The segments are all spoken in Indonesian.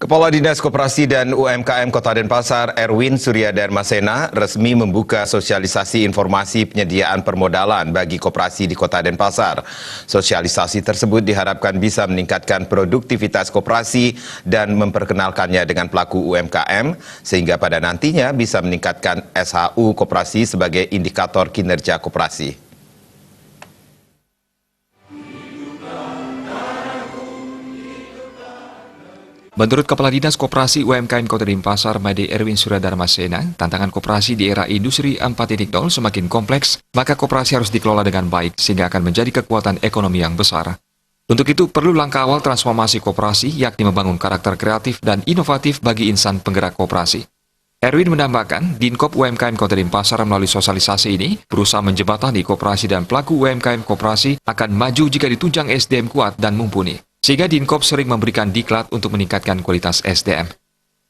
Kepala Dinas Koperasi dan UMKM Kota Denpasar, Erwin Suryadarmasena, resmi membuka sosialisasi informasi penyediaan permodalan bagi koperasi di Kota Denpasar. Sosialisasi tersebut diharapkan bisa meningkatkan produktivitas koperasi dan memperkenalkannya dengan pelaku UMKM, sehingga pada nantinya bisa meningkatkan SHU koperasi sebagai indikator kinerja koperasi. Menurut Kepala Dinas Koperasi UMKM Kota Denpasar, Made Erwin Suryadarmasena, tantangan koperasi di era industri 4.0 semakin kompleks, maka koperasi harus dikelola dengan baik sehingga akan menjadi kekuatan ekonomi yang besar. Untuk itu, perlu langkah awal transformasi koperasi, yakni membangun karakter kreatif dan inovatif bagi insan penggerak koperasi. Erwin menambahkan, Dinkop UMKM Kota Denpasar melalui sosialisasi ini berusaha menjembatani koperasi dan pelaku UMKM koperasi akan maju jika ditunjang SDM kuat dan mumpuni. Sehingga Dinkop sering memberikan diklat untuk meningkatkan kualitas SDM.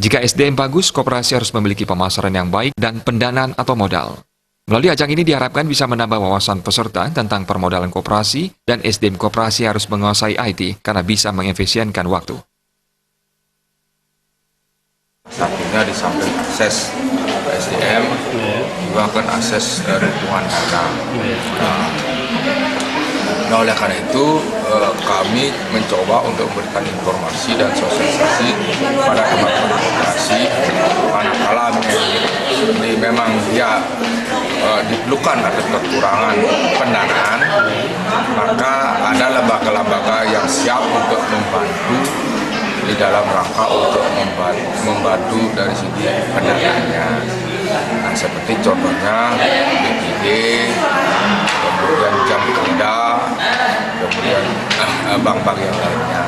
Jika SDM bagus, koperasi harus memiliki pemasaran yang baik dan pendanaan atau modal. Melalui ajang ini diharapkan bisa menambah wawasan peserta tentang permodalan koperasi dan SDM koperasi harus menguasai IT karena bisa mengefisienkan waktu. Satunya di samping akses SDM, juga akan akses dukungan dana. Nah, oleh karena itu kami mencoba untuk memberikan informasi dan sosialisasi pada teman-teman koperasi manakala memang dia diperlukan atau kekurangan pendanaan, maka ada lembaga-lembaga yang siap untuk membantu di dalam rangka untuk membantu dari segi pendanaannya. Nah, seperti contohnya BPD, kemudian jam kerja, kemudian bank-bank yang lainnya,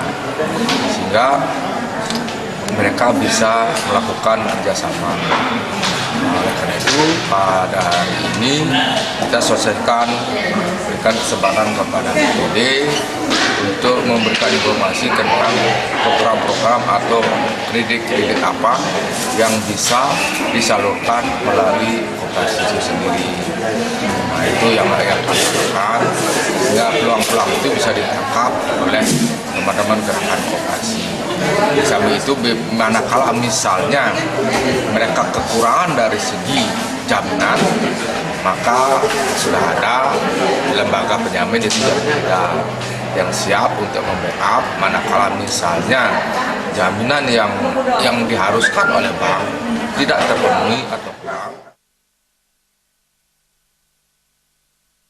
sehingga mereka bisa melakukan kerjasama. Oleh karena itu, pada hari ini kita sosialisasikan, berikan kesempatan kepada BPD untuk memberikan informasi tentang program-program atau kredit-kredit apa yang bisa disalurkan melalui koperasi itu sendiri. Nah, itu yang kami lakukan, sehingga peluang-peluang itu bisa ditangkap oleh teman-teman gerakan koperasi. Di samping itu, manakala misalnya mereka kekurangan dari segi jaminan, maka sudah ada lembaga penjamin itu yang siap untuk membackup manakala misalnya jaminan yang diharuskan oleh bank tidak terpenuhi atau kurang.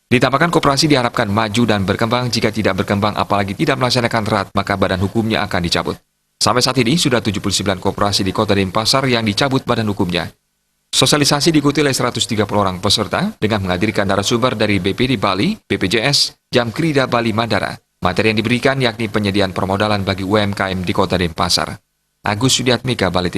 Ditambahkan koperasi diharapkan maju dan berkembang. Jika tidak berkembang apalagi tidak melaksanakan RAT, maka badan hukumnya akan dicabut. Sampai saat ini sudah 79 koperasi di Kota Denpasar yang dicabut badan hukumnya. Sosialisasi diikuti oleh 130 orang peserta dengan menghadirkan narasumber dari BPD Bali, BPJS, Jamkrida Bali Mandara. Materi yang diberikan yakni penyediaan permodalan bagi UMKM di Kota Denpasar. Agus Sudiatmika, Bali TV.